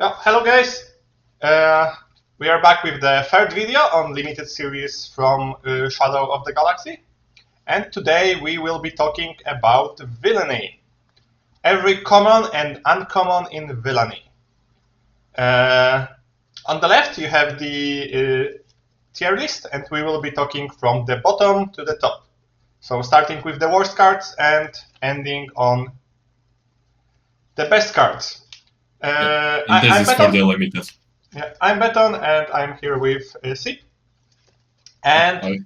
Hello guys, we are back with the third video on limited series from Shadow of the Galaxy, and today we will be talking about villainy. Every common and uncommon in villainy. On the left you have the tier list, and we will be talking from the bottom to the top. So starting with the worst cards and ending on the best cards. This is for the limited. Yeah, I'm Beton, and I'm here with Sip. And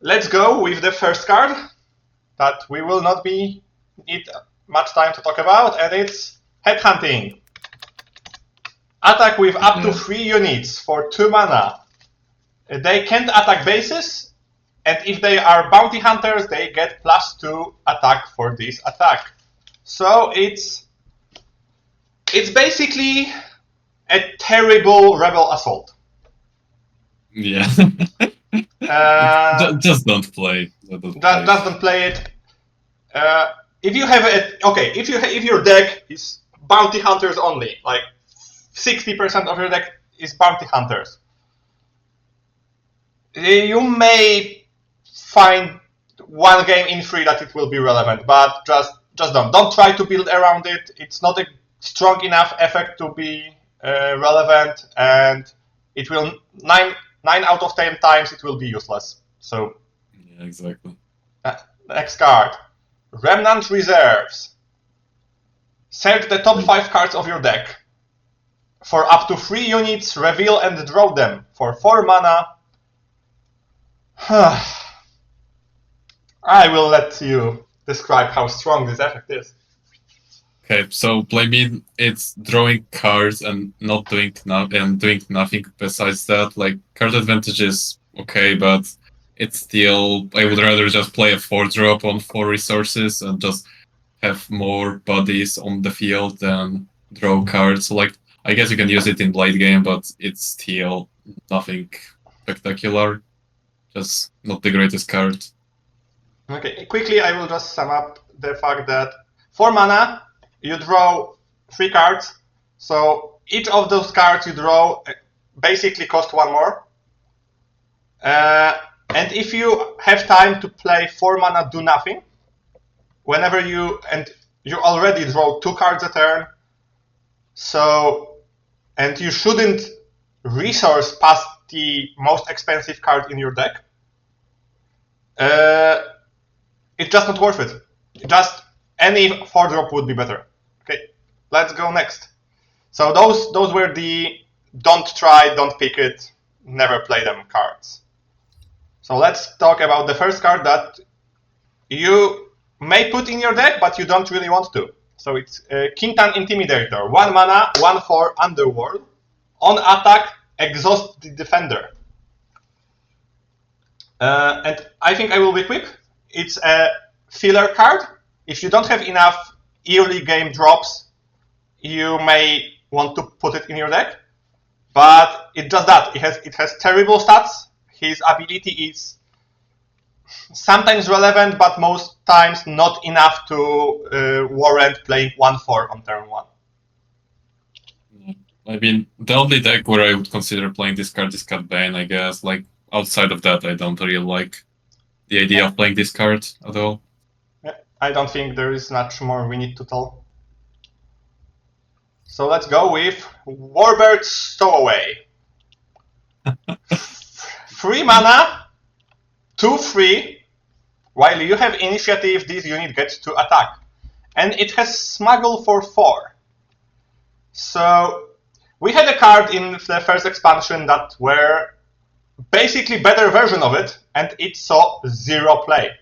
let's go with the first card that we will not need much time to talk about, and it's Headhunting. Attack with up to 3 units for 2 mana. They can't attack bases, and if they are bounty hunters, they get +2 attack for this attack. So it's basically a terrible Rebel Assault. Yeah. Just don't play. Just don't play it. If you have if your deck is bounty hunters only, like 60% of your deck is bounty hunters, you may find one game in 3 that it will be relevant, but just don't try to build around it. It's not a strong enough effect to be relevant, and it will 9 out of 10 times it will be useless. So yeah, exactly. Next card, Remnant Reserves. Search the top 5 cards of your deck. For up to 3 units, reveal and draw them for 4 mana. I will let you describe how strong this effect is. Okay, so Play it's drawing cards and not doing nothing besides that. Like, card advantage is okay, but it's still, I would rather just play a 4-drop on 4 resources and just have more bodies on the field than draw cards. So, like, I guess you can use it in late game, but it's still nothing spectacular. Just not the greatest card. Okay, quickly I will just sum up the fact that 4 mana, you draw 3 cards, so each of those cards you draw basically cost 1 more. And if you have time to play 4 mana do nothing, whenever you already draw 2 cards a turn, so, and you shouldn't resource past the most expensive card in your deck, it's just not worth it. Just any 4-drop would be better. Okay, let's go next. So those were the don't try, don't pick it, never play them cards. So let's talk about the first card that you may put in your deck, but you don't really want to. So it's Kintan Intimidator. 1 mana, 1/4 Underworld. On attack, exhaust the defender. And I think I will be quick. It's a filler card. If you don't have enough early game drops, you may want to put it in your deck. But it does that. It has terrible stats. His ability is sometimes relevant, but most times not enough to warrant playing 1/4 on turn 1. I mean, the only deck where I would consider playing this card is Cat Bane, I guess. Like, outside of that, I don't really like the idea of playing this card at all. I don't think there is much more we need to tell. So let's go with Warbird Stowaway. 3 mana, 2/3. While you have initiative, this unit gets to attack. And it has Smuggle for 4. So we had a card in the first expansion that were basically better version of it, and it saw 0 play.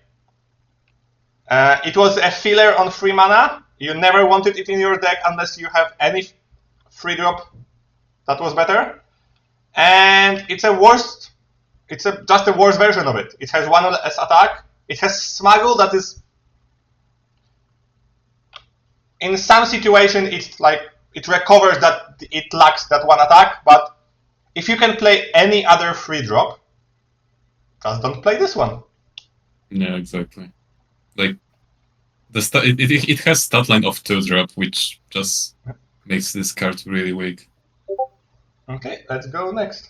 It was a filler on 3 mana. You never wanted it in your deck unless you have any 3-drop that was better. And it's just a worse version of it. It has 1 less attack. It has Smuggle that is, in some situation, it's like it recovers that it lacks that 1 attack, but if you can play any other 3-drop, just don't play this one. Yeah, exactly. Like, it has stat line of 2-drop, which just makes this card really weak. Okay, let's go next.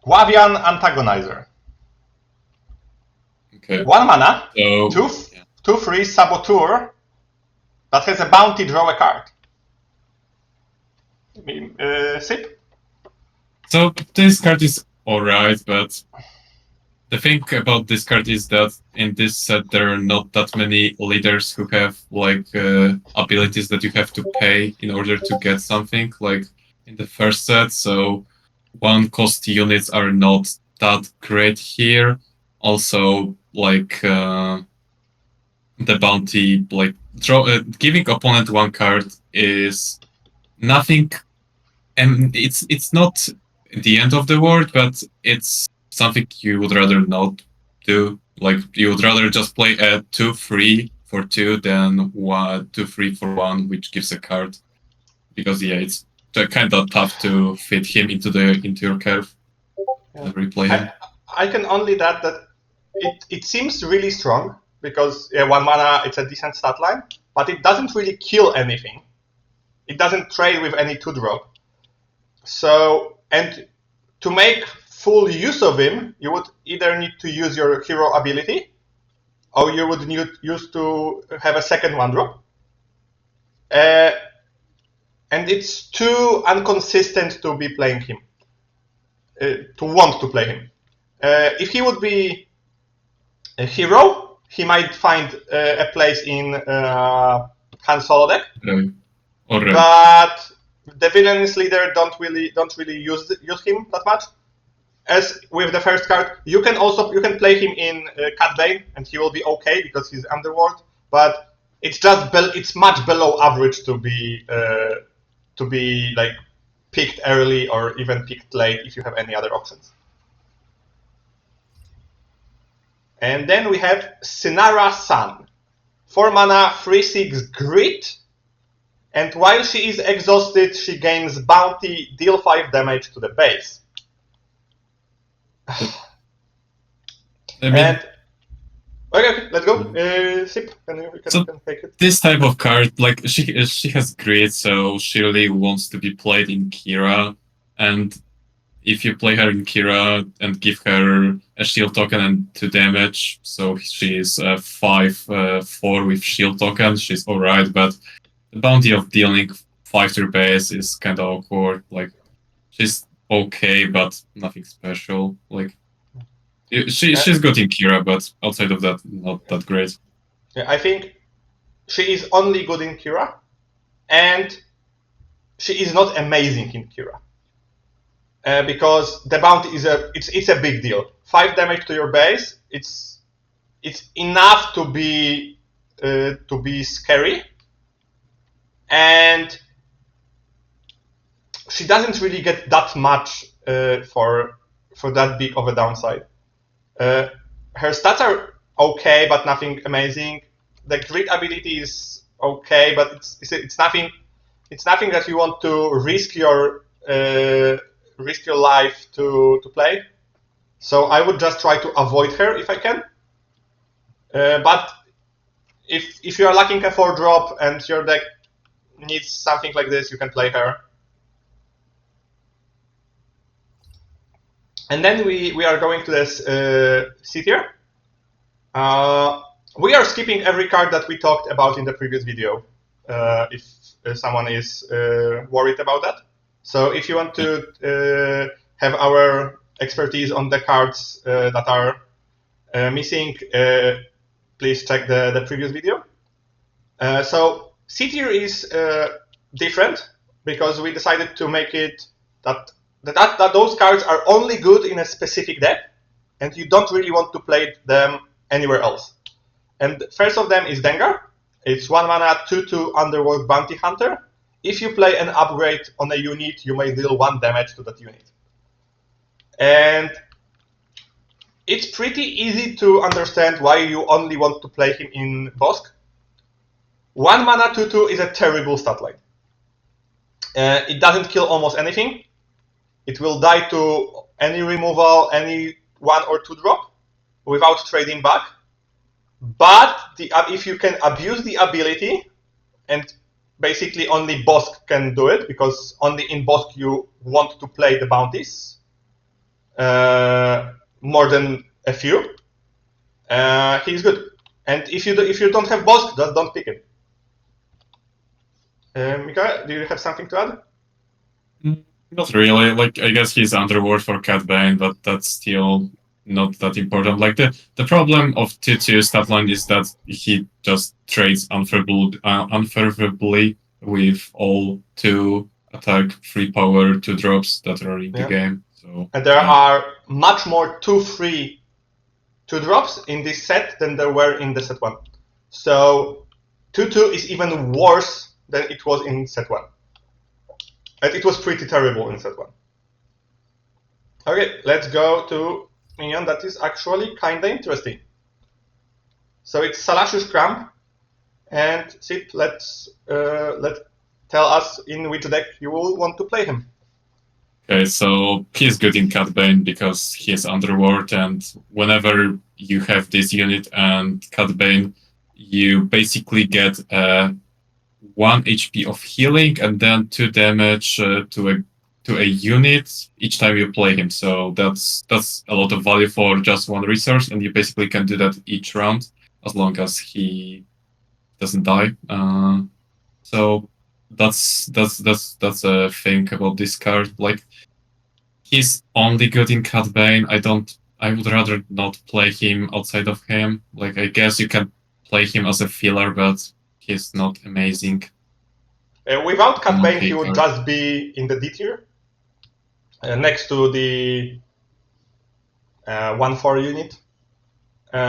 Guavian Antagonizer. Okay. 1 mana, So 2/3 Saboteur that has a bounty, draw a card. Sip? So this card is alright, but the thing about this card is that in this set there are not that many leaders who have like abilities that you have to pay in order to get something like in the first set. So 1-cost units are not that great here. Also, like the bounty, like giving opponent 1 card is nothing, and it's not the end of the world, but it's something you would rather not do. Like you would rather just play a 2/3 for 2 than 2/3 for 1, which gives a card. Because it's kind of tough to fit him into your curve and replay him. I can only add that it seems really strong because 1 mana, it's a decent stat line, but it doesn't really kill anything. It doesn't trade with any 2-drop. So, and to make full use of him, you would either need to use your hero ability, or you would use to have a second 1-drop. And it's too inconsistent to be playing him, to want to play him. If he would be a hero, he might find a place in Han Solo deck. Alright. But the villainous leader don't really use him that much. As with the first card, you can play him in Cat Bane and he will be okay because he's Underworld. But it's just it's much below average to be like picked early or even picked late if you have any other options. And then we have Sinara Sun, 4 mana, 3/6 Grit. And while she is exhausted, she gains bounty, deal 5 damage to the base. Okay, let's go. Sip, can take it. This type of card, like she has grit, so she really wants to be played in Kira. And if you play her in Kira and give her a shield token and 2 damage, so she's 5/4 with shield token, she's alright, but the bounty of dealing 5 to your base is kind of awkward. Like, she's okay, but nothing special. Like, she's good in Kira, but outside of that, not that great. Yeah, I think she is only good in Kira, and she is not amazing in Kira. Because the bounty is it's a big deal. 5 damage to your base, it's enough to be scary, and she doesn't really get that much for that big of a downside. Her stats are okay, but nothing amazing. The grit ability is okay, but it's nothing. It's nothing that you want to risk your life to play. So I would just try to avoid her if I can. But if you are lacking a 4-drop and your deck needs something like this, you can play her. And then we are going to this C tier. We are skipping every card that we talked about in the previous video, if someone is worried about that. So if you want to have our expertise on the cards that are missing, please check the previous video. So C tier is different because we decided to make it that those cards are only good in a specific deck, and you don't really want to play them anywhere else. And first of them is Dengar. It's 1 mana, 2/2 Underworld Bounty Hunter. If you play an upgrade on a unit, you may deal 1 damage to that unit. And it's pretty easy to understand why you only want to play him in Bosk. 1 mana, 2/2 is a terrible stat line. It doesn't kill almost anything. It will die to any removal, any 1 or 2 drop without trading back. But if you can abuse the ability and basically only Bosk can do it, because only in Bosk you want to play the bounties more than a few. He's good. And if you don't have Bosk, just don't pick him. Mika, do you have something to add? Not really. Like, I guess he's underworld for Cat Bane, but that's still not that important. Like, the problem of 2-2 statline is that he just trades unfavorably with all 2 attack, 3 power, 2 drops that are in the game. So, and there are much more 2-3 2-drops in this set than there were in the set 1. So 2-2 is even worse than it was in set 1. And it was pretty terrible in set 1. Okay, let's go to minion that is actually kinda interesting. So it's Salacious Cramp, and Sip, let tell us in which deck you will want to play him. Okay, so he's good in Cat Bane because he's underworld, and whenever you have this unit and Cat Bane, you basically get 1 HP of healing and then 2 damage to a unit each time you play him. So that's a lot of value for just 1 resource, and you basically can do that each round as long as he doesn't die. So that's a thing about this card. Like, he's only good in Cat Bane. I would rather not play him outside of him. Like, I guess you can play him as a filler, but he's not amazing. Without Cat Bane, he would just be in the D tier, next to the 1-4 unit,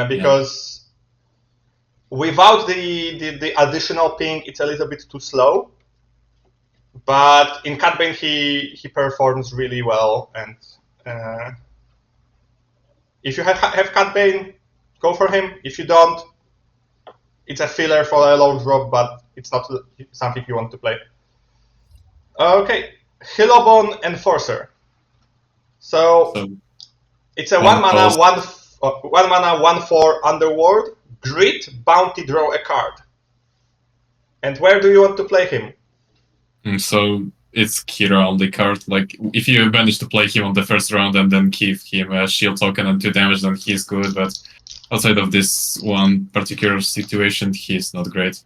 because without the additional ping, it's a little bit too slow. But in Cat Bane, he performs really well, and if you have Cat Bane, go for him. If you don't, it's a filler for a low drop, but it's not something you want to play. Okay, Hillobone Enforcer. So it's a 1 mana, 1/4 underworld, grit, bounty, draw a card. And where do you want to play him? So it's Kira only card. Like, if you manage to play him on the first round and then give him a shield token and 2 damage, then he's good. But outside of this one particular situation, he's not great.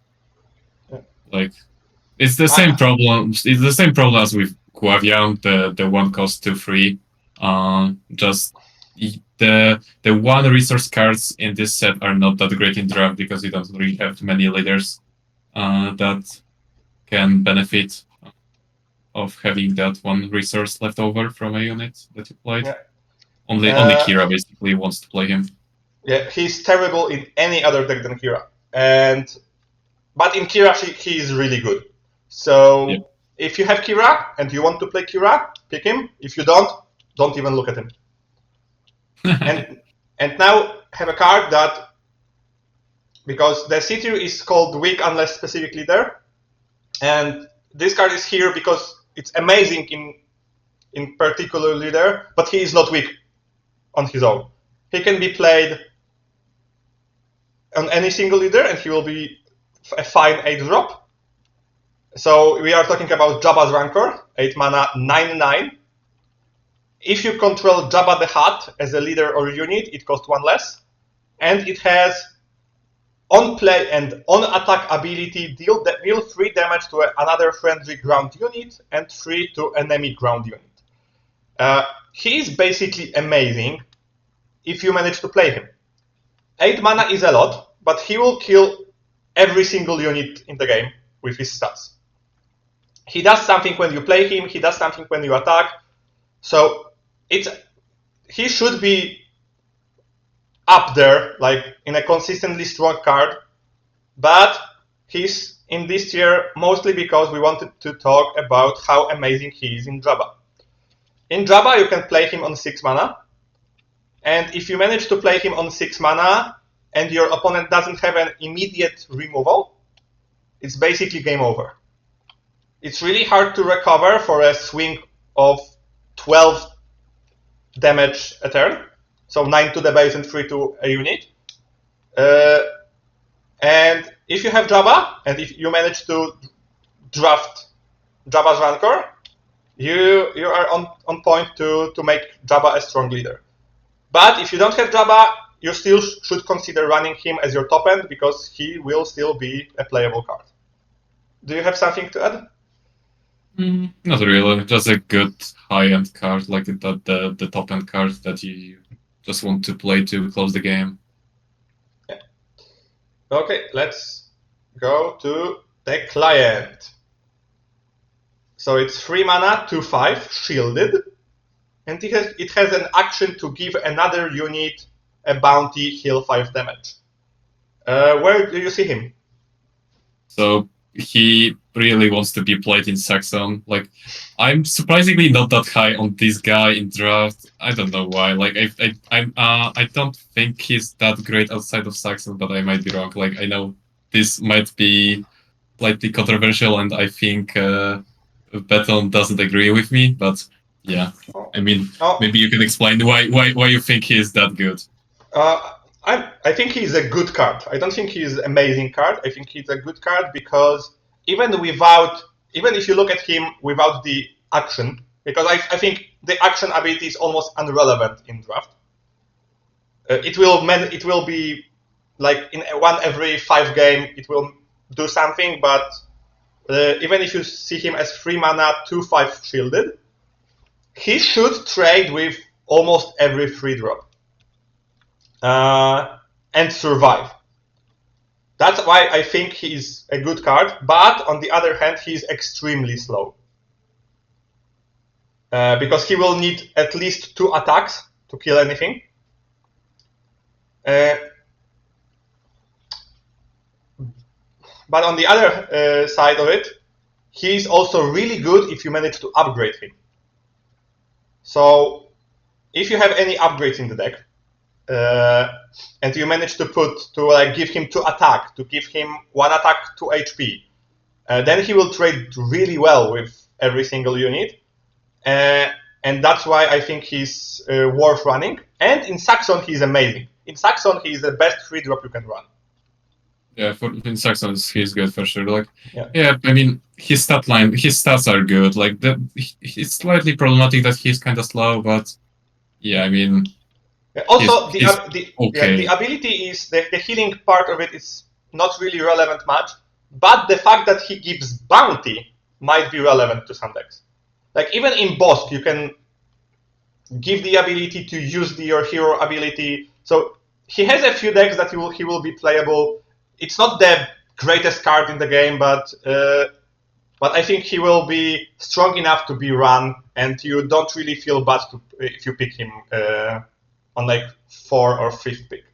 Like, it's the same problem. It's the same problem as with Guavian. The 1 cost 2/3. Just the 1 resource cards in this set are not that great in draft because you don't really have many leaders that can benefit of having that 1 resource left over from a unit that you played. Yeah. Only Kira basically wants to play him. Yeah, he's terrible in any other deck than Kira. But in Kira, he is really good. So if you have Kira and you want to play Kira, pick him. If you don't even look at him. and now have a card that, because the C tier is called weak unless specifically there, and this card is here because it's amazing in particularly there, but he is not weak on his own. He can be played on any single leader, and he will be a fine 8-drop. So we are talking about Jabba's Rancor, 8 mana, 9/9. If you control Jabba the Hutt as a leader or unit, it costs 1 less, and it has on play and on attack ability, deal 3 damage to another friendly ground unit and 3 to enemy ground unit. He is basically amazing if you manage to play him. 8 mana is a lot, but he will kill every single unit in the game with his stats. He does something when you play him, he does something when you attack. So he should be up there, like in a consistently strong card, but he's in this tier mostly because we wanted to talk about how amazing he is in Jabba. In Jabba, you can play him on 6 mana, and if you manage to play him on 6 mana and your opponent doesn't have an immediate removal, it's basically game over. It's really hard to recover for a swing of 12 damage a turn. So 9 to the base and 3 to a unit. And if you have Jabba, and if you manage to draft Jabba's Rancor, you are on point to make Jabba a strong leader. But if you don't have Jabba, you still should consider running him as your top end because he will still be a playable card. Do you have something to add? Not really. Just a good high-end card, like the top-end card that you just want to play to close the game. Yeah. Okay, let's go to the client. So it's 3 mana, 2/5, shielded, and it has an action to give another unit a bounty, heal 5 damage. Where do you see him? So he really wants to be played in Saxon. Like, I'm surprisingly not that high on this guy in draft. I don't know why. Like, I don't think he's that great outside of Saxon, but I might be wrong. Like, I know this might be slightly controversial, and I think Beton doesn't agree with me. But yeah, I mean, maybe you can explain why you think he's that good. I think he's a good card. I don't think he's an amazing card. I think he's a good card because even if you look at him without the action, because I think the action ability is almost irrelevant in draft. It will be like in one every 5 game it will do something, but even if you see him as 3 mana, 2/5 shielded, he should trade with almost every 3-drop. And survive. That's why I think he's a good card, but on the other hand, he's extremely slow. Because he will need at least 2 attacks to kill anything. But on the other side of it, he's also really good if you manage to upgrade him. So if you have any upgrades in the deck, and you manage to give him 2 attack, to give him 1 attack, 2 HP, then he will trade really well with every single unit, and that's why I think he's worth running. And in Saxon, he's amazing. In Saxon, he's the best 3-drop you can run. Yeah, in Saxon, he's good for sure. Like, yeah, I mean, his stats are good. Like, it's slightly problematic that he's kind of slow, but yeah, I mean. Also, the ability is the healing part of it is not really relevant much, but the fact that he gives bounty might be relevant to some decks. Like even in Bosk, you can give the ability to use your hero ability. So he has a few decks that he will be playable. It's not the greatest card in the game, but I think he will be strong enough to be run, and you don't really feel bad if you pick him on like 4th or 5th pick.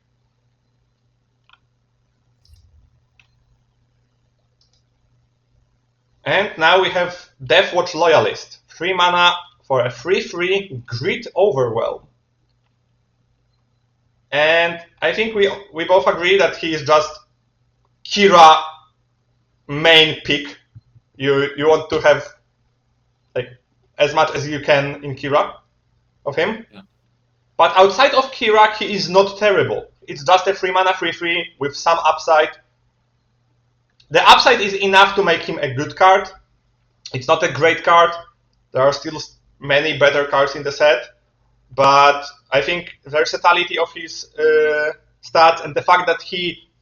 And now we have Deathwatch Loyalist. 3 mana for a 3/3 Grit Overwhelm. And I think we both agree that he is just Kira main pick. You want to have like as much as you can in Kira of him. Yeah. But outside of Kira, he is not terrible. It's just a 3 mana 3/3 with some upside. The upside is enough to make him a good card. It's not a great card. There are still many better cards in the set. But I think the versatility of his stats and the fact that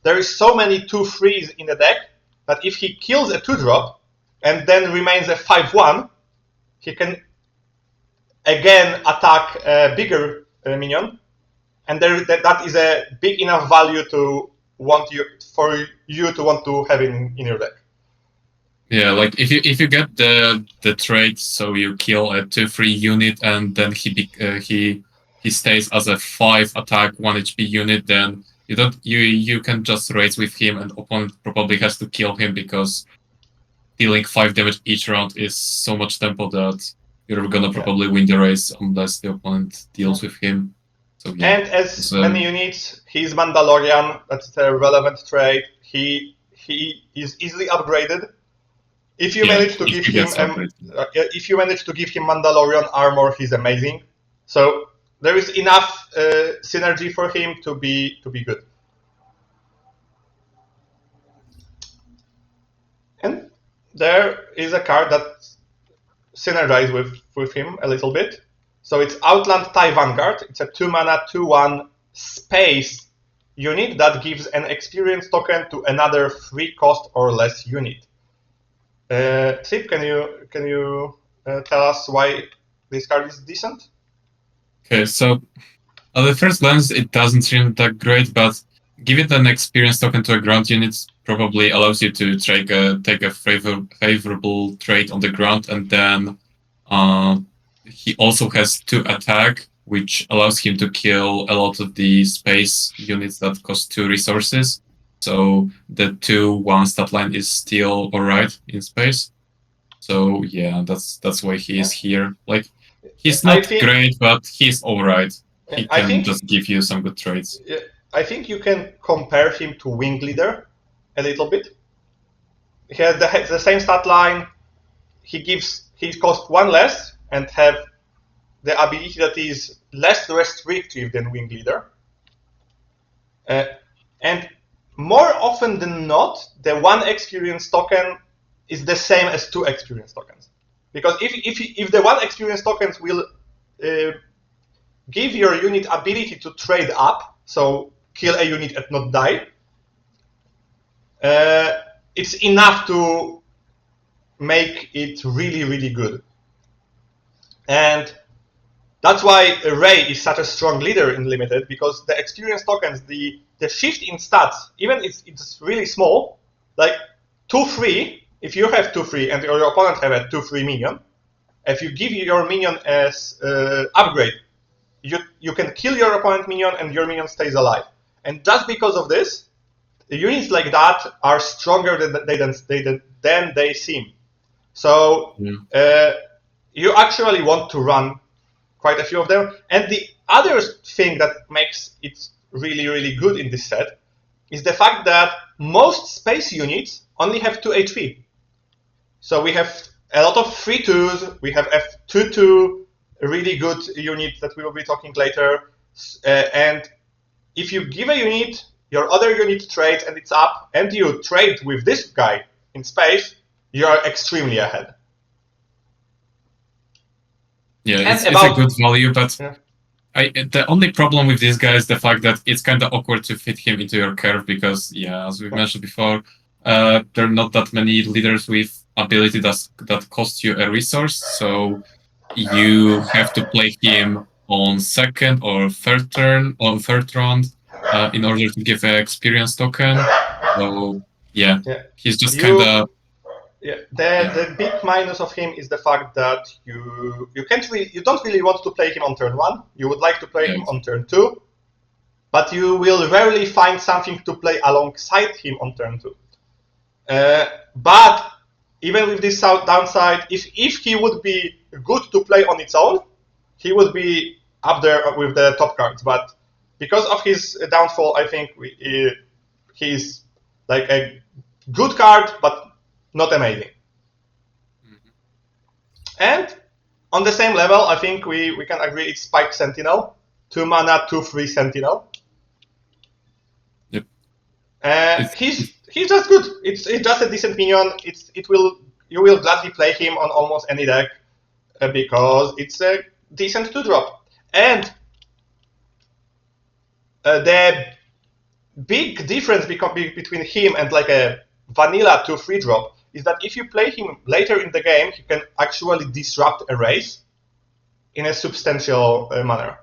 there is so many 2/3s in the deck that if he kills a 2-drop and then remains a 5/1, he can again attack a bigger minion, and that is a big enough value for you to want to have in your deck. Yeah, like if you get the trait, so you kill a 2/3 unit and then he stays as a 5 attack 1 HP unit, then you can just race with him, and opponent probably has to kill him because dealing 5 damage each round is so much tempo that you're gonna probably win the race unless the opponent deals with him. So, yeah. And as many units, he's Mandalorian. That's a relevant trait. He is easily upgraded. If you manage to give him Mandalorian armor, he's amazing. So there is enough synergy for him to be good. And there is a card that synergizes with him a little bit. So it's Outland TIE Vanguard. It's a 2-mana, 2/1 space unit that gives an experience token to another 3-cost or less unit. Sip, can you tell us why this card is decent? Okay, so at the first glance, it doesn't seem that great, but giving an experience token to a ground unit probably allows you to take a favorable trade on the ground, and then he also has 2 attack, which allows him to kill a lot of the space units that cost 2 resources. So the 2/1 stat line is still alright in space. So yeah, that's why he is here. Like, he's not great, but he's alright. He can just give you some good trades. I think you can compare him to Wing Leader a little bit. He has the same stat line. He costs 1 less and have the ability that is less restrictive than Wing Leader. And more often than not, the 1 experience token is the same as 2 experience tokens. Because if the 1 experience tokens will give your unit ability to trade up, so kill a unit and not die, it's enough to make it really, really good. And that's why Ray is such a strong leader in Limited, because the experience tokens, the shift in stats, even if it's really small, like 2/3, if you have 2/3 and your opponent have a 2/3 minion, if you give your minion as upgrade, you can kill your opponent minion and your minion stays alive. And just because of this, units like that are stronger than they seem. So you actually want to run quite a few of them. And the other thing that makes it really, really good in this set is the fact that most space units only have 2 HP. So we have a lot of 3/2s. We have F2/2, a really good unit that we will be talking later. And if you give a unit, your other unit trades and it's up, and you trade with this guy in space, you are extremely ahead. Yeah, it's a good value, but the only problem with this guy is the fact that it's kind of awkward to fit him into your curve because, yeah, as we mentioned before, there are not that many leaders with ability that cost you a resource, so you have to play him on 2nd or 3rd turn, on 3rd round, in order to give an experience token. So yeah. He's just kind of... The big minus of him is the fact that you don't really want to play him on turn 1. You would like to play him on turn 2, but you will rarely find something to play alongside him on turn 2. But even with this downside, if he would be good to play on its own, he would be up there with the top cards. But because of his downfall, I think he's like a good card, but not amazing. And on the same level, I think we can agree it's Spike Sentinel, 2-mana, 2/3 Sentinel. Yep. He's just good. It's just a decent minion. You will gladly play him on almost any deck because it's a decent 2-drop. And the big difference between him and like a vanilla 2/3 drop is that if you play him later in the game, he can actually disrupt a race in a substantial manner.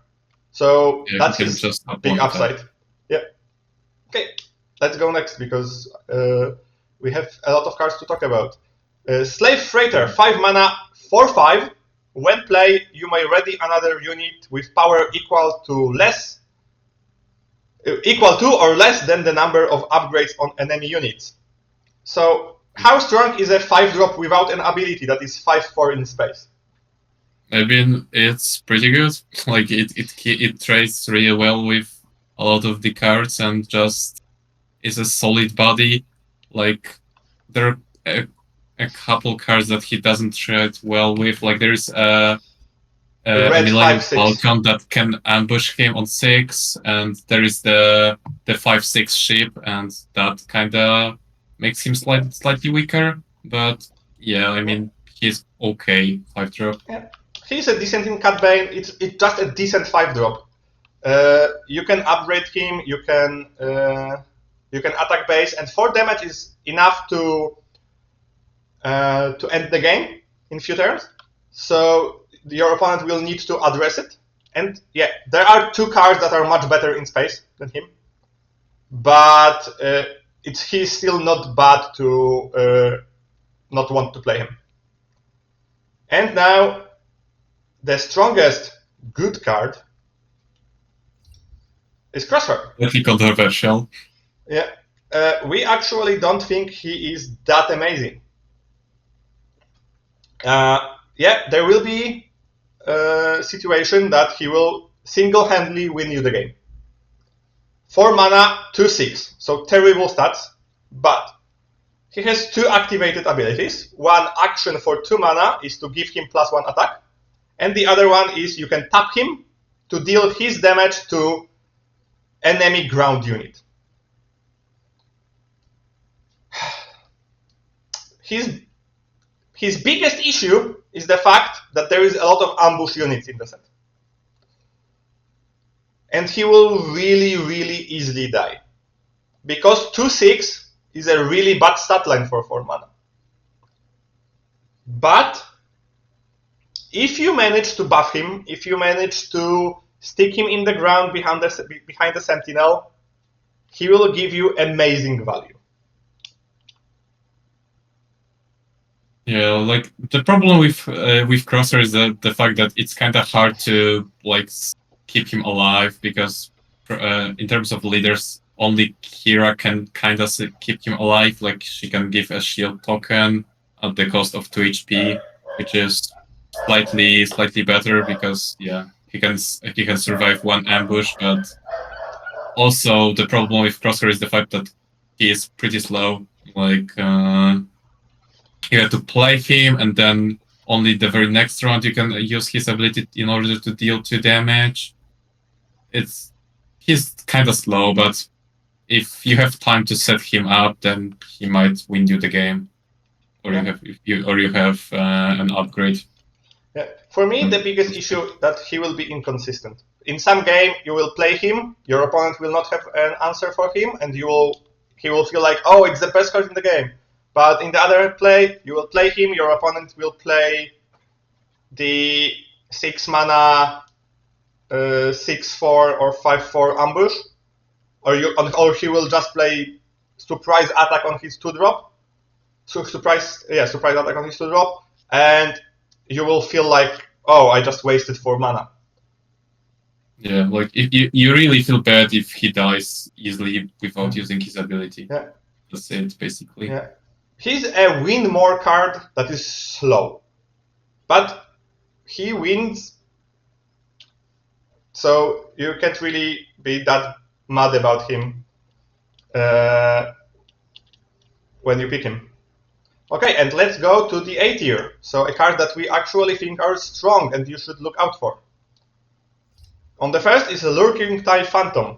So that's his big upside. Yeah. Okay, let's go next because we have a lot of cards to talk about. Slave Freighter, 5-mana, 4/5. When played, you may ready another unit with power equal to or less than the number of upgrades on enemy units. So, how strong is a 5-drop without an ability that is 5/4 in space? I mean, it's pretty good. Like it trades really well with a lot of the cards and just is a solid body. Like there are a couple cards that he doesn't trade well with. Like there's a Millennium Falcon that can ambush him on 6, and there is the 5/6 ship, and that kind of makes him slightly weaker. But Yeah, I mean, he's okay 5-drop. Yeah. He's a decent in Cat Bane. It's just a decent 5-drop. You can upgrade him. You can attack base, and 4 damage is enough to end the game in few turns. So your opponent will need to address it. And yeah, there are 2 cards that are much better in space than him, but he's still not bad to not want to play him. And now the strongest good card is Crosshair. Pretty controversial. Yeah, we actually don't think he is that amazing. Yeah, there will be a situation that he will single-handedly win you the game. 4 mana, 2/6, so terrible stats, but he has 2 activated abilities. One action for 2 mana is to give him +1 attack, and the other one is you can tap him to deal his damage to enemy ground unit. His biggest issue is the fact that there is a lot of ambush units in the set. And he will really, really easily die. Because 2/6 is a really bad stat line for 4 mana. But if you manage to buff him, if you manage to stick him in the ground behind the Sentinel, he will give you amazing value. Yeah, like the problem with Crosser is the fact that it's kind of hard to like keep him alive, because in terms of leaders, only Kira can kind of keep him alive. Like she can give a shield token at the cost of 2 HP, which is slightly better, because yeah, he can survive 1 ambush. But also the problem with Crosshair is the fact that he is pretty slow. Like you have to play him, and then only the very next round you can use his ability in order to deal 2 damage. He's kind of slow, but if you have time to set him up, then he might win you the game, or Yeah. you have an upgrade. Yeah. For me, the biggest issue that he will be inconsistent. In some game, you will play him, your opponent will not have an answer for him, and he will feel like, oh, it's the best card in the game. But in the other play, you will play him, your opponent will play the 6 mana 6/4 or 5/4 ambush, or he will just play surprise attack on his 2-drop. So surprise attack on his 2-drop, and you will feel like, oh, I just wasted 4 mana. Yeah, like you really feel bad if he dies easily without using his ability. Yeah. That's it, basically. Yeah. He's a win more card that is slow, but he wins, so you can't really be that mad about him when you pick him. Okay, and let's go to the A tier. So a card that we actually think are strong and you should look out for. On the first is a Lurking Tide Phantom.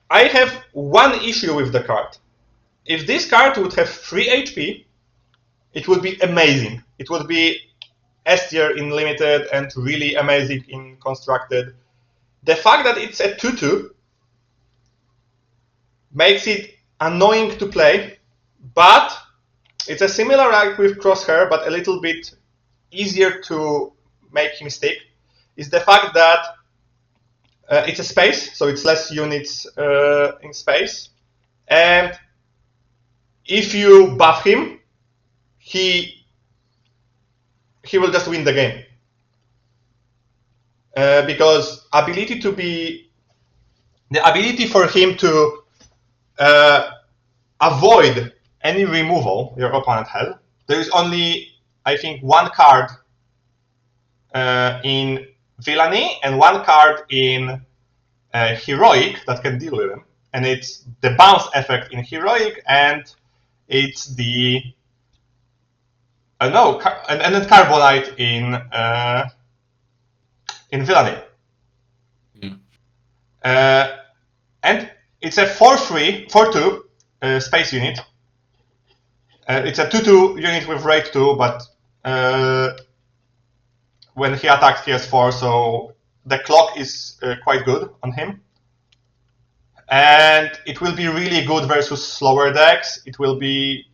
I have one issue with the card. If this card would have 3 HP, it would be amazing. It would be S tier in limited and really amazing in constructed. The fact that it's a 2/2 makes it annoying to play, but it's a similar like with Crosshair, but a little bit easier to make him stick, is the fact that it's a space, so it's less units in space, and if you buff him, he will just win the game. Because the ability for him to avoid any removal your opponent has, there is only, I think, 1 card in Villainy and 1 card in Heroic that can deal with him. And it's the bounce effect in Heroic, and it's the and then Carbonite in Villainy. And it's a 4/3, 4/2 space unit. It's a 2/2 unit with rate 2, but when he attacks, he has 4, so the clock is quite good on him. And it will be really good versus slower decks. It will be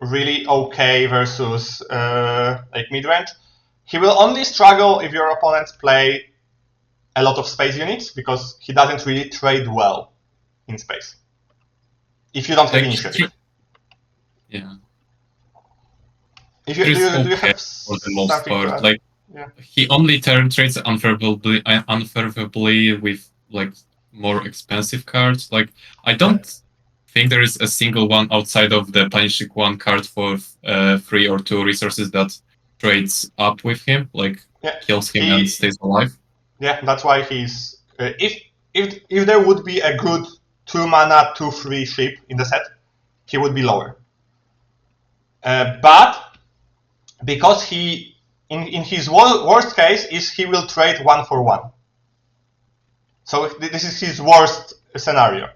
really okay versus like mid-range. He will only struggle if your opponents play a lot of space units, because he doesn't really trade well in space if you don't have initiative. Yeah. If you, do you have for the most part, like he only trades unfavorably with like more expensive cards. Like I don't think there is a single one outside of the punishing one card for 3 or 2 resources that trades up with him, like kills him and stays alive. Yeah, that's why he's if there would be a good 2 mana 2/3 ship in the set, he would be lower. But because he in his worst case is he will trade 1 for 1. So this is his worst scenario.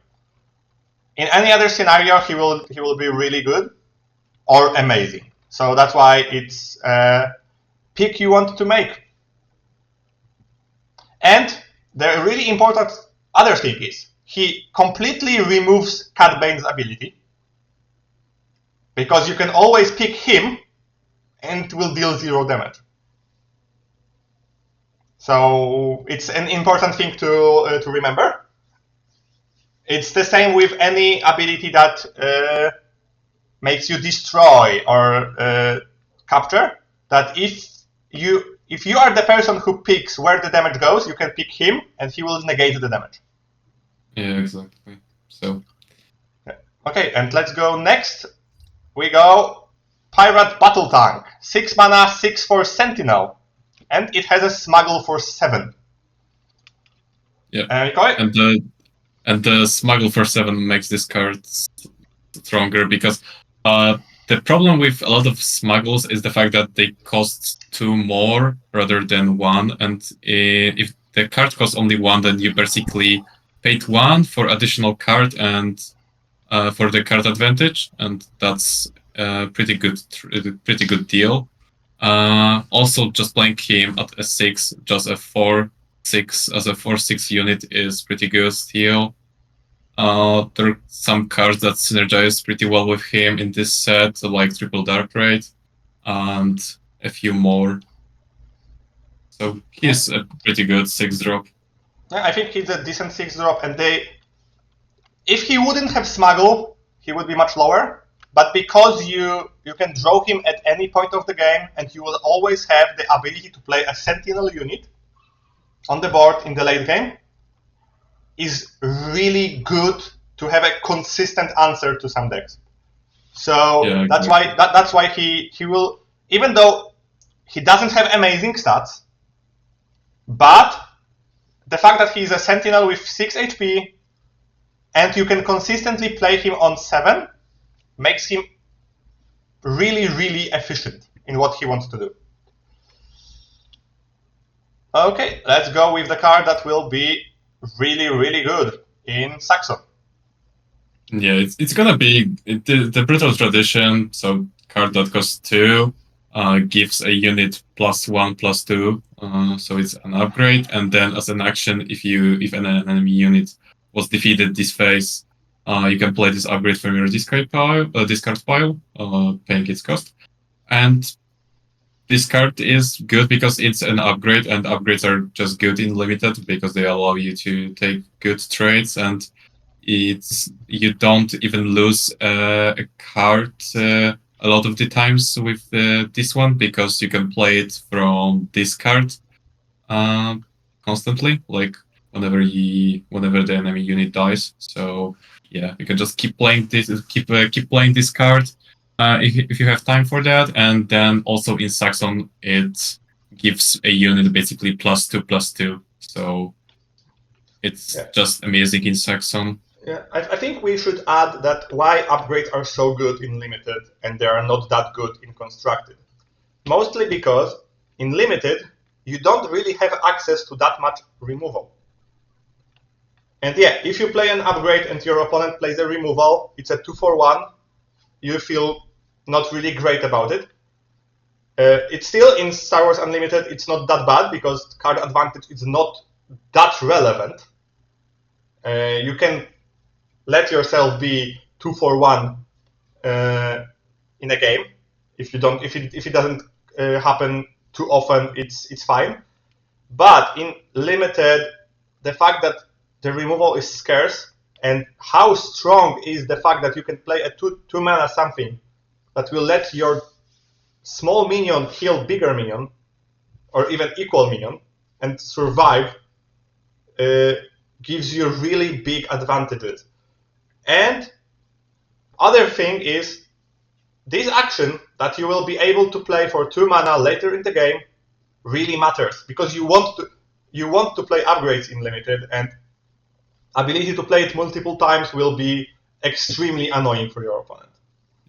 In any other scenario, he will be really good or amazing. So that's why it's a pick you want to make. And the really important other thing is he completely removes Cat Bane's ability, because you can always pick him and it will deal 0 damage. So it's an important thing to remember. It's the same with any ability that makes you destroy or capture, that if you are the person who picks where the damage goes, you can pick him and he will negate the damage. Yeah, exactly. So okay, and let's go next. We go Pirate Battle Tank, 6 mana, 6/4 Sentinel, and it has a Smuggle for 7. Yeah, and the Smuggle for 7 makes this card stronger, because the problem with a lot of Smuggles is the fact that they cost 2 more rather than 1, and if the card costs only 1, then you basically paid 1 for additional card and for the card advantage, and that's a pretty good deal. Also, just playing him at a 6, just a 4/6 as a 4/6 unit is pretty good still. There are some cards that synergize pretty well with him in this set, like Triple Dark Raid and a few more. So he's a pretty good 6-drop. Yeah, I think he's a decent 6-drop, and if he wouldn't have Smuggle, he would be much lower. But because you can draw him at any point of the game, and you will always have the ability to play a Sentinel unit on the board in the late game, is really good to have a consistent answer to some decks. So yeah, that's why he will, even though he doesn't have amazing stats, but the fact that he's a Sentinel with 6 HP and you can consistently play him on 7 makes him really, really efficient in what he wants to do. Okay, let's go with the card that will be really, really good in Saxon. Yeah, it's gonna be the Brutal Tradition, so card that costs 2, gives a unit +1/+2, so it's an upgrade, and then as an action, if an enemy unit was defeated this phase, you can play this upgrade from your discard pile, paying its cost. And this card is good because it's an upgrade, and upgrades are just good in Limited because they allow you to take good trades, and you don't even lose a card a lot of the times with this one, because you can play it from this card constantly, like whenever the enemy unit dies. So yeah, you can just keep playing this card if you have time for that. And then also in Saxon, it gives a unit basically +2/+2. So it's just amazing in Saxon. Yeah, I think we should add that why upgrades are so good in Limited and they are not that good in Constructed. Mostly because in Limited, you don't really have access to that much removal. And yeah, if you play an upgrade and your opponent plays a removal, it's a 2/1. you feel not really great about it. It's still in Star Wars Unlimited, it's not that bad because card advantage is not that relevant. You can let yourself be 2-for-1 in a game. If it doesn't happen too often, it's fine. But in limited, the fact that the removal is scarce and how strong is the fact that you can play a two mana something that will let your small minion kill bigger minion or even equal minion and survive gives you really big advantages. And other thing is this action that you will be able to play for 2 mana later in the game really matters because you want to play upgrades in limited, and ability to play it multiple times will be extremely annoying for your opponent.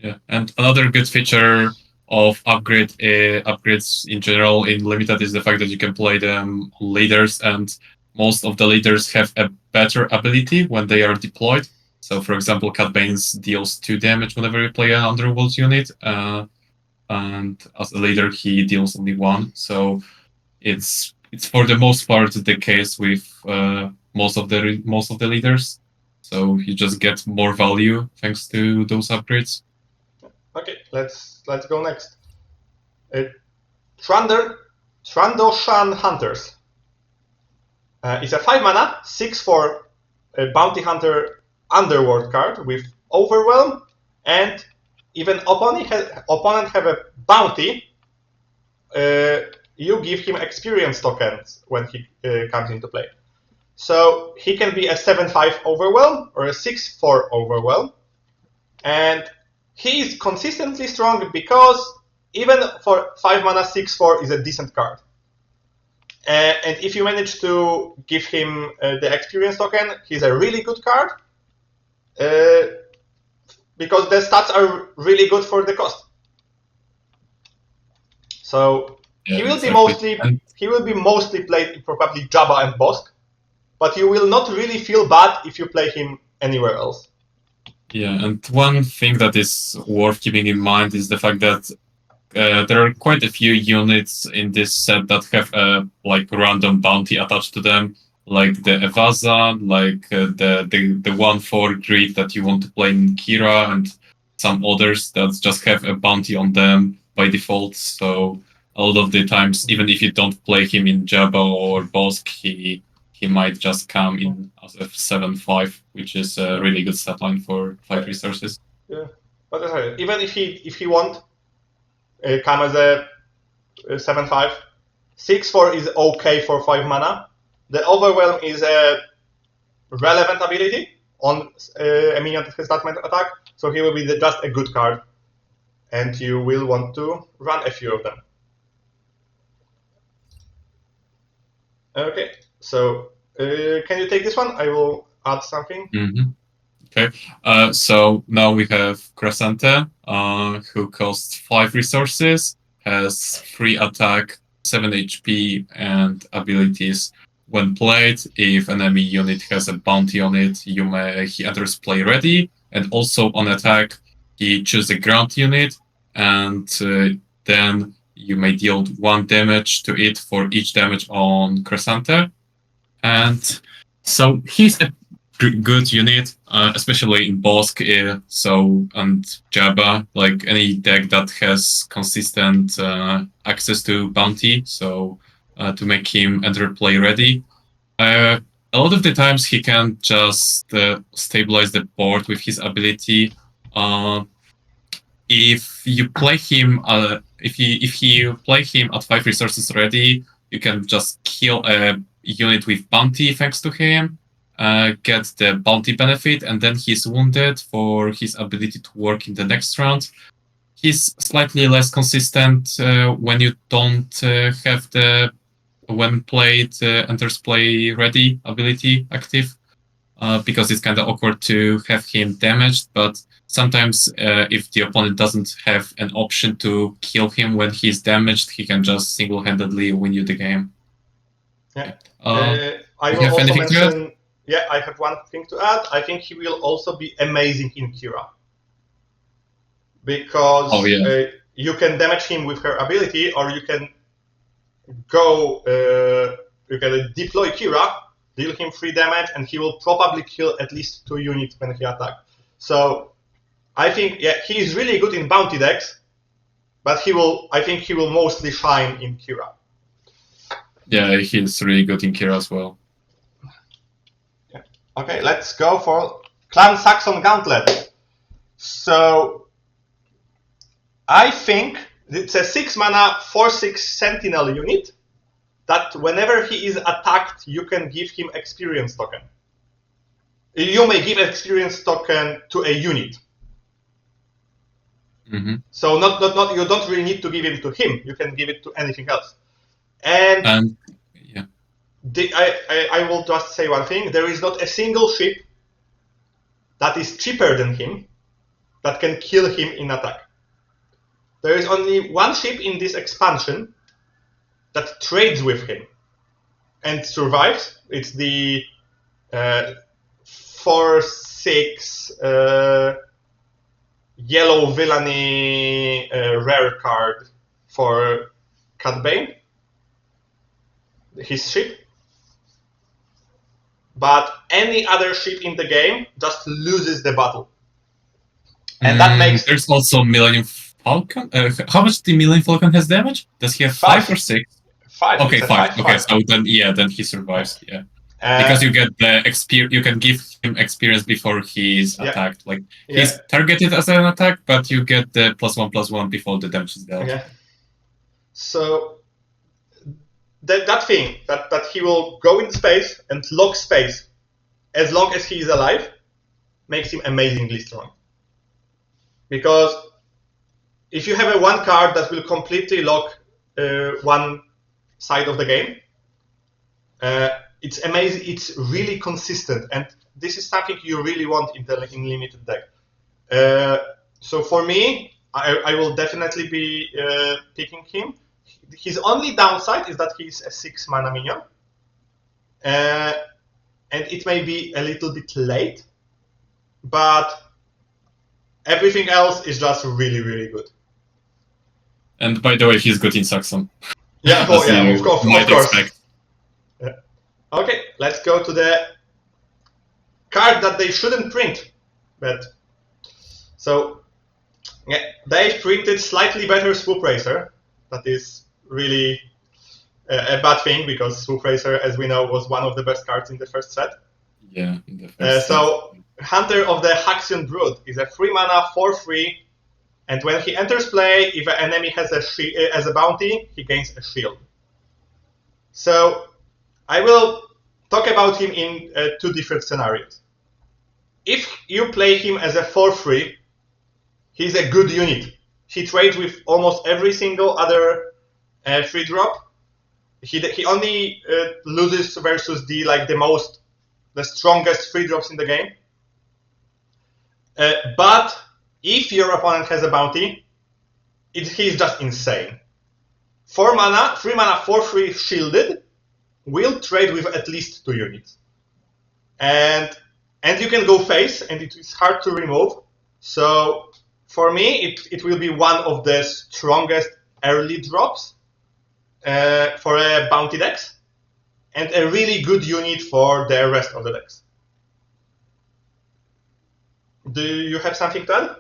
Yeah, and another good feature of upgrades in general in limited is the fact that you can play them leaders, and most of the leaders have a better ability when they are deployed. So, for example, Cat Bane's deals 2 damage whenever you play an Underworld unit, and as a leader he deals only 1. So it's for the most part the case with most of the leaders. So you just get more value thanks to those upgrades. Okay, let's go next. Trandoshan Hunters. It's a 5 mana, 6/4 bounty hunter underworld card with overwhelm, and even opponent have a bounty. You give him experience tokens when he comes into play. So he can be a 7/5 overwhelm or a 6/4 overwhelm, and he is consistently strong because even for 5 mana, 6/4 is a decent card. And if you manage to give him the experience token, he's a really good card because the stats are really good for the cost. So Yeah, he will exactly. be mostly played in probably Jabba and Bosk, but you will not really feel bad if you play him anywhere else. Yeah, and one thing that is worth keeping in mind is the fact that there are quite a few units in this set that have a random bounty attached to them, like the Evaza, like the 1/4 grid that you want to play in Kira, and some others that just have a bounty on them by default. So a lot of the times, even if you don't play him in Jabba or Bosk, he might just come in as a 7/5, which is a really good stat line for 5 resources. Yeah, but even if he won't come as a 7/5, 6/4 is okay for 5 mana. The overwhelm is a relevant ability on a minion that has that attack, so he will be just a good card, and you will want to run a few of them. Okay, so can you take this one? I will add something. Mm-hmm. Okay, so now we have Crescente, who costs 5 resources, has 3 attack, 7 HP, and abilities. When played, if enemy unit has a bounty on it, he enters play ready, and also on attack, he chooses a ground unit, and then you may deal 1 damage to it for each damage on Crescente. And so he's a good unit, especially in Bosk, and Jabba, like any deck that has consistent access to bounty, so to make him enter play ready. A lot of the times he can just stabilize the board with his ability. If you play him, if you play him at 5 resources ready, you can just kill a unit with bounty thanks to him, get the bounty benefit, and then he's wounded for his ability to work in the next round. He's slightly less consistent when you don't have the when played enters play ready ability active, because it's kind of awkward to have him damaged, but sometimes if the opponent doesn't have an option to kill him when he's damaged, he can just single-handedly win you the game. Yeah. Okay. I will also mention, I have one thing to add. I think he will also be amazing in Kira. because you can damage him with her ability, or you can go, you can deploy Kira, deal him 3 damage, and he will probably kill at least 2 units when he attacks. So I think, yeah, he is really good in bounty decks, but I think he will mostly shine in Kira. Yeah, he's really good in Kira as well. Yeah. Okay, let's go for Clan Saxon Gauntlet. So I think it's a 6 mana 4/6 Sentinel unit that whenever he is attacked, you can give him experience token. You may give experience token to a unit. Mm-hmm. So not you don't really need to give it to him. You can give it to anything else. And yeah, I will just say one thing. There is not a single ship that is cheaper than him that can kill him in attack. There is only one ship in this expansion that trades with him and survives. It's the 4/6 yellow Villainy rare card for Cat Bane, his ship. But any other ship in the game just loses the battle. And that makes... There's also Millennium Falcon. How much the Millennium Falcon has damage? Does he have 5 or 6? 5. Okay, 5. Okay, so then he survives. Yeah, because you get the experience. You can give him experience before he's attacked. Like he's targeted as an attack, but you get the +1/+1 before the damage is dealt. Yeah. So that thing that he will go in space and lock space as long as he is alive makes him amazingly strong. Because if you have a 1 card that will completely lock one side of the game, it's amazing. It's really consistent, and this is something you really want in limited deck. So for me, I will definitely be picking him. His only downside is that he's a 6 mana minion, and it may be a little bit late, but everything else is just really, really good. And by the way, he's good in Saxon. Yeah, of course. Yeah. Okay, let's go to the card that they shouldn't print. But so they printed slightly better SWU-Racer. That is really a bad thing, because SWU-Racer, as we know, was one of the best cards in the first set. Yeah, in the first so Hunter of the Haxion Brood is a 3 mana 4/3, and when he enters play, if an enemy has a bounty, he gains a shield. So I will talk about him in 2 different scenarios. If you play him as a 4/3, he's a good unit. He trades with almost every single other 3-drop. He only loses versus the strongest 3-drops in the game. But if your opponent has a bounty, he's just insane. 4 mana, 3 mana, 4/3 shielded, will trade with at least 2 units. And you can go face, and it is hard to remove. So for me, it will be one of the strongest early drops for a bounty decks, and a really good unit for the rest of the decks. Do you have something to add?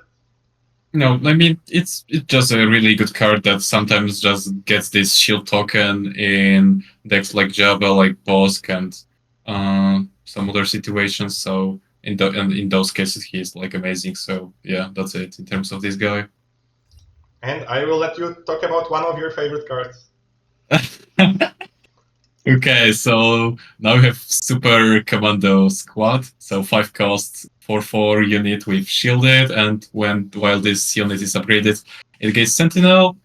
No, I mean, it's just a really good card that sometimes just gets this shield token in decks like Jabba, like Bosk, and some other situations. So in those cases, he's like amazing. So yeah, that's it in terms of this guy. And I will let you talk about one of your favorite cards. Okay, so now we have Super Commando Squad. So 5 costs, 4/4 unit with shielded, and while this unit is upgraded, it gets Sentinel.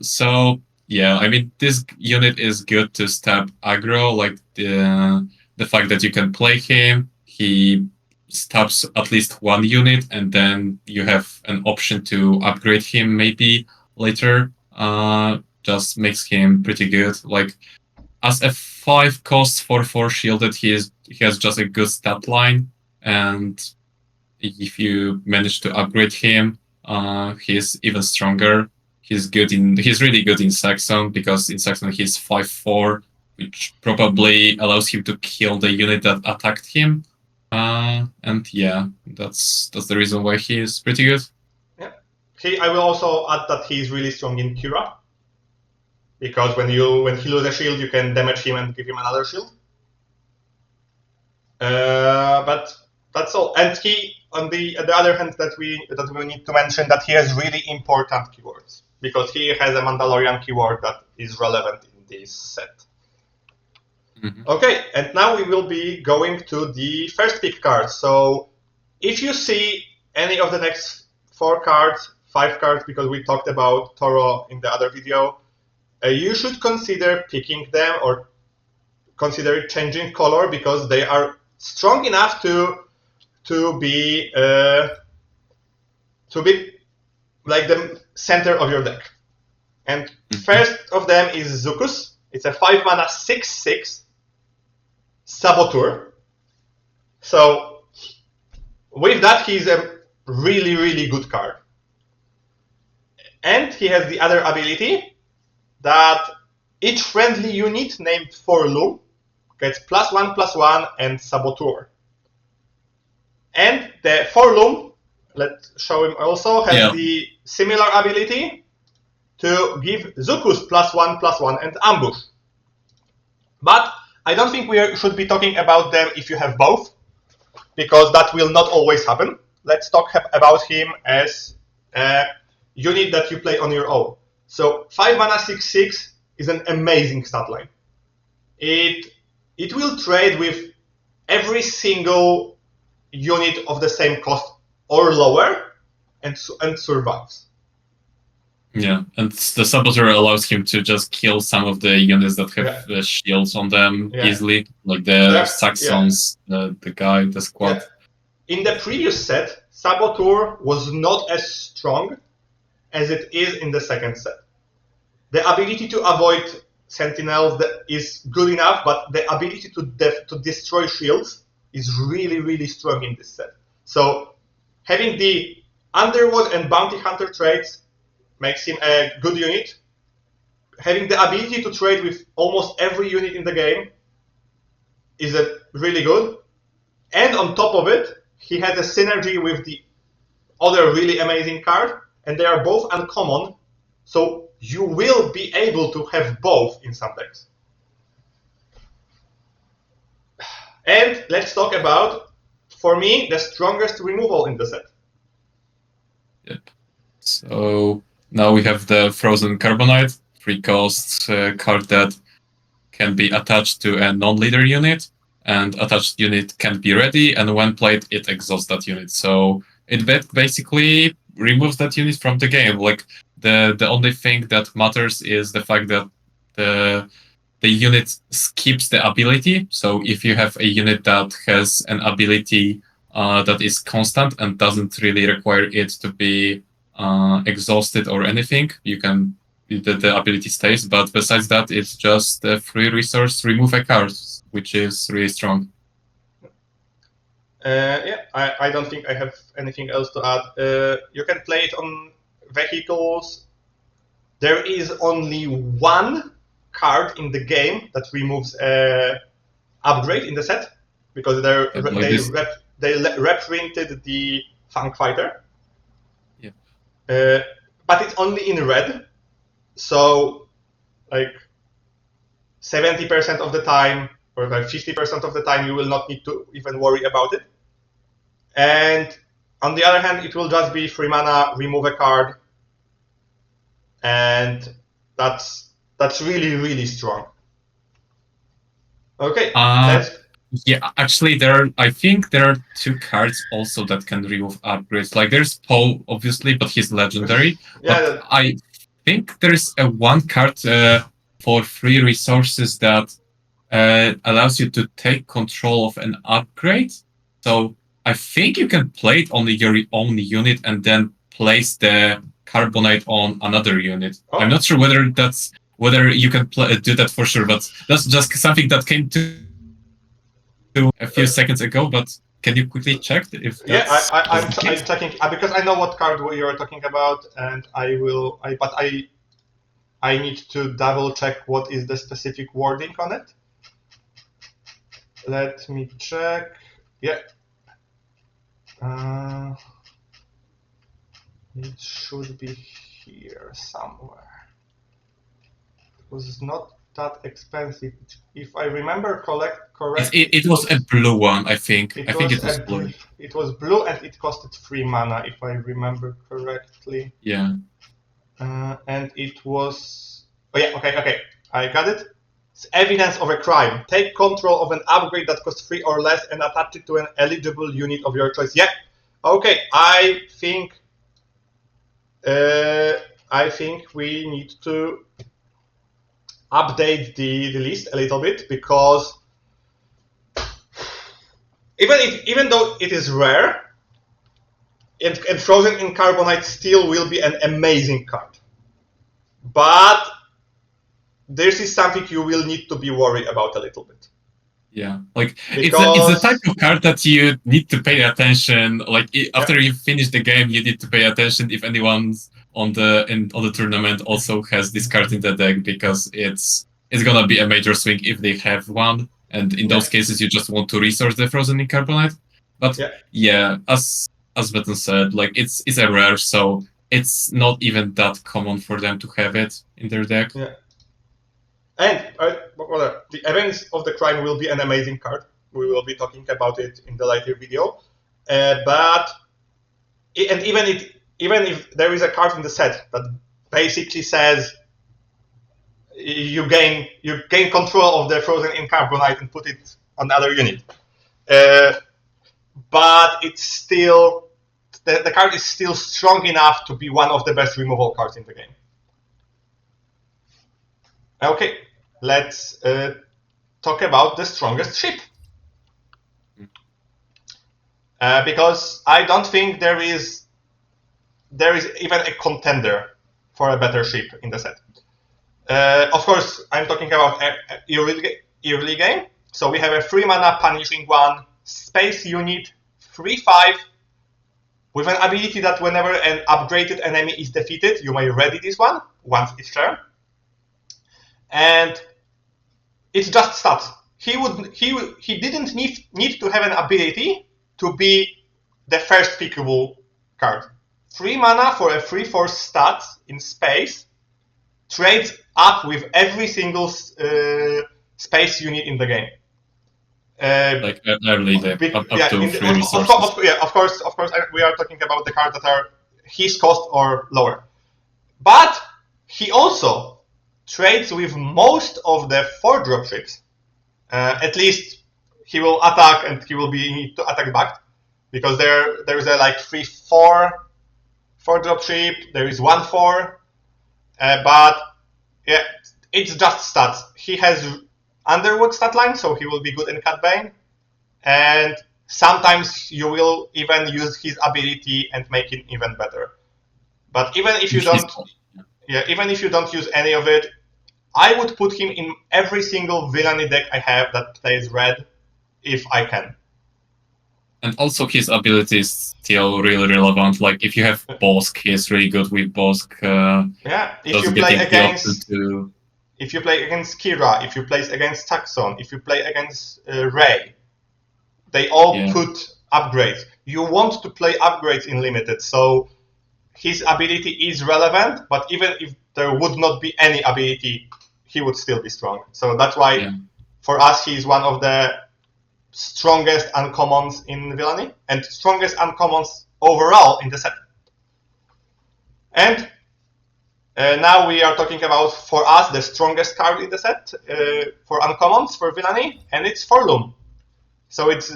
So yeah, I mean, this unit is good to stab aggro. Like the fact that you can play him, he stabs at least 1 unit, and then you have an option to upgrade him maybe later. Just makes him pretty good. Like, as a 5 cost 4/4 shielded, he has just a good stat line, and if you manage to upgrade him, he's even stronger. He's really good in Saxon, because in Saxon he's 5'4", which probably allows him to kill the unit that attacked him. And yeah, that's the reason why he is pretty good. Yeah. I will also add that he's really strong in Kira, because when he loses a shield, you can damage him and give him another shield. But that's all. And he, on the other hand, that we need to mention that he has really important keywords, because he has a Mandalorian keyword that is relevant in this set. Mm-hmm. Okay, and now we will be going to the first pick cards. So if you see any of the next 5 cards, because we talked about Toro in the other video, you should consider picking them or consider changing color, because they are strong enough to be like the center of your deck. And first of them is Zucus. It's a 5 mana 6/6 Saboteur. So with that, he's a really, really good card. And he has the other ability that each friendly unit named Forloom gets +1/+1 and Saboteur. And the Forloom, let's show him also, has the similar ability to give Zucus +1/+1 and Ambush. But I don't think we should be talking about them if you have both, because that will not always happen. Let's talk about him as a unit that you play on your own. So 5 mana 6/6 is an amazing stat line. It will trade with every single unit of the same cost or lower, and survives. Yeah, and the Saboteur allows him to just kill some of the units that have shields on them easily, like the Saxons, the squad. In the previous set, Saboteur was not as strong as it is in the second set. The ability to avoid Sentinels is good enough, but the ability to destroy shields is really, really strong in this set. So having the Underworld and Bounty Hunter traits makes him a good unit. Having the ability to trade with almost every unit in the game is really good. And on top of it, he has a synergy with the other really amazing card, and they are both uncommon, so you will be able to have both in some decks. And let's talk about, for me, the strongest removal in the set. Yep. So now we have the Frozen Carbonite, 3-cost card that can be attached to a non-leader unit, and attached unit can't be ready, and when played, it exhausts that unit. So it basically removes that unit from the game. Like the only thing that matters is the fact that the unit skips the ability. So if you have a unit that has an ability that is constant and doesn't really require it to be exhausted or anything, the ability stays. But besides that, it's just a free resource, remove a card, which is really strong. I don't think I have anything else to add. You can play it on vehicles. There is only one card in the game that removes an upgrade in the set, because they reprinted the Funk Fighter. Yeah. But it's only in red, so like 70% of the time, or like 50% of the time, you will not need to even worry about it. And on the other hand, it will just be 3 mana, remove a card, and that's really, really strong. Okay. Yeah, actually, I think there are 2 cards also that can remove upgrades. Like there's Poe, obviously, but he's legendary. But I think there's a 1 card for free resources that allows you to take control of an upgrade. So I think you can play it on your own unit and then place the Carbonite on another unit. Oh. I'm not sure whether you can do that for sure, but that's just something that came to a few seconds ago. But can you quickly check if Yeah, that's I'm the case? checking because I know what card you are talking about, and I need to double check what is the specific wording on it. Let me check. Yeah. It should be here somewhere. It was not that expensive. If I remember correctly, It was a blue one, I think. it I think was it was blue. it was blue and it costed 3 mana, if I remember correctly. Yeah. And it was. Oh yeah, okay, I got it. It's evidence of a crime. Take control of an upgrade that costs 3 or less and attach it to an eligible unit of your choice. Yeah. Okay, I think we need to update the list a little bit, because even though it is rare, and Frozen in Carbonite still will be an amazing card. But this is something you will need to be worried about a little bit. Yeah, like it's the type of card that you need to pay attention. Like after you finish the game, you need to pay attention if anyone's on the tournament also has this card in the deck, because it's gonna be a major swing if they have one. And in those cases, you just want to resource the Frozen in Carbonite. But yeah, as Beton said, like it's a rare, so it's not even that common for them to have it in their deck. Yeah. And the Events of the Crime will be an amazing card. We will be talking about it in the later video. But even if there is a card in the set that basically says you gain control of the Frozen in Carbonite and put it on another unit, but it's still the card is still strong enough to be one of the best removal cards in the game. Okay, let's talk about the strongest ship. Because I don't think there is even a contender for a better ship in the set. Of course, I'm talking about early game. So we have a 3 mana punishing 1 space unit, 3/5, with an ability that whenever an upgraded enemy is defeated, you may ready this one once each turn. And it's just stats. He didn't need to have an ability to be the first pickable card. 3 mana for a 3/4 stat in space trades up with every single space unit in the game. Like early up to 3 resources. Of course, we are talking about the cards that are his cost or lower. But he also trades with most of the 4-drop ships. At least he will attack and he will need to attack back, because there is a like 3/4 4-drop ship. There is 1/4, but yeah, it's just stats. He has Underwood stat line, so he will be good in Cat Bane, and sometimes you will even use his ability and make it even better. But even if you don't use any of it, I would put him in every single Villainy deck I have that plays red, if I can. And also his ability is still really relevant. Like if you have Bosk, he is really good with Bosk. If you play against Kira, if you play against Taxon, if you play against Ray, they all put upgrades. You want to play upgrades in Limited, so his ability is relevant, but even if there would not be any ability, he would still be strong. So that's why, for us, he's one of the strongest uncommons in Villainy, and strongest uncommons overall in the set. And now we are talking about, for us, the strongest card in the set for uncommons for Villainy, and it's Forloom. So it's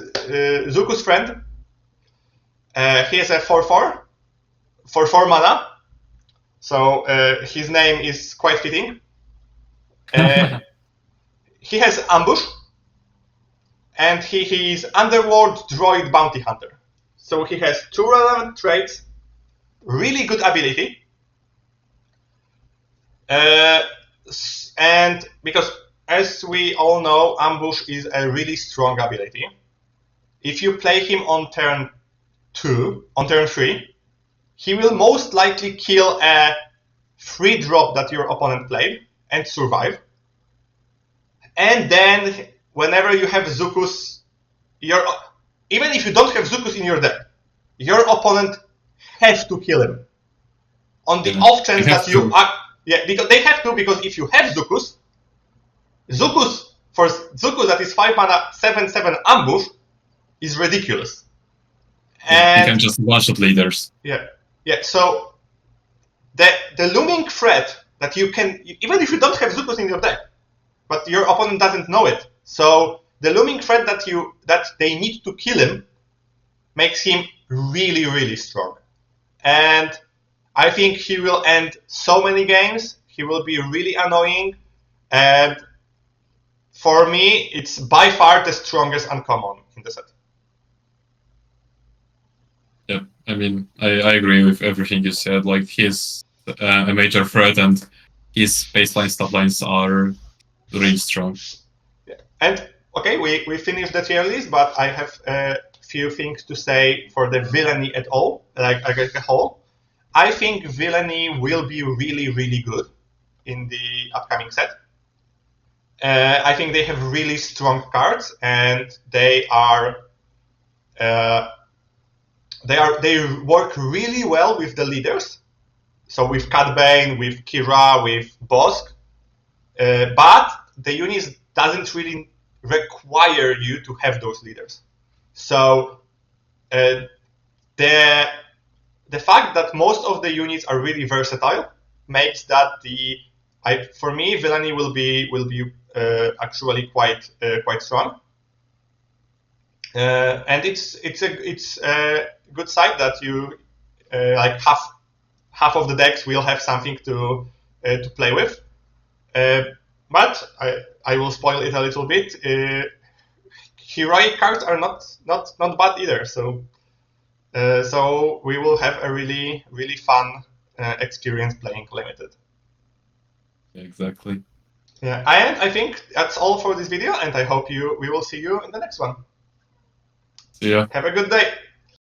Zuku's friend. He has a 4/4 for 4 mana. So his name is quite fitting. He has Ambush, and he is Underworld Droid Bounty Hunter. So he has 2 relevant traits, really good ability, and because, as we all know, Ambush is a really strong ability. if you play him on turn 3, he will most likely kill a 3-drop that your opponent played and survive. And then whenever you have Zukus, even if you don't have Zukus in your deck, your opponent has to kill him. On the off chance that you are, because they have to, because if you have Zukus that is 5 mana 7/7 ambush is ridiculous. And you can just one-shot leaders. Yeah. So the looming threat that you can, even if you don't have Zukus in your deck, but your opponent doesn't know it. So the looming threat that they need to kill him makes him really, really strong. And I think he will end so many games. He will be really annoying. And for me, it's by far the strongest uncommon in the set. Yeah, I mean, I agree with everything you said. Like, he's a major threat, and his baseline stat lines are really strong. Yeah. And okay, we finished the tier list, but I have a few things to say for the Villainy at all, like as a whole. I think Villainy will be really, really good in the upcoming set. I think they have really strong cards, and they work really well with the leaders. So with Cat Bane, with Kira, with Bosk, but the unit doesn't really require you to have those leaders. So the fact that most of the units are really versatile makes that for me Villainy will be actually quite strong. And it's a good side that you like half of the decks will have something to play with. But I will spoil it a little bit. Heroic cards are not bad either. So we will have a really, really fun experience playing limited. Exactly. Yeah, and I think that's all for this video, and I hope we will see you in the next one. See ya. Have a good day.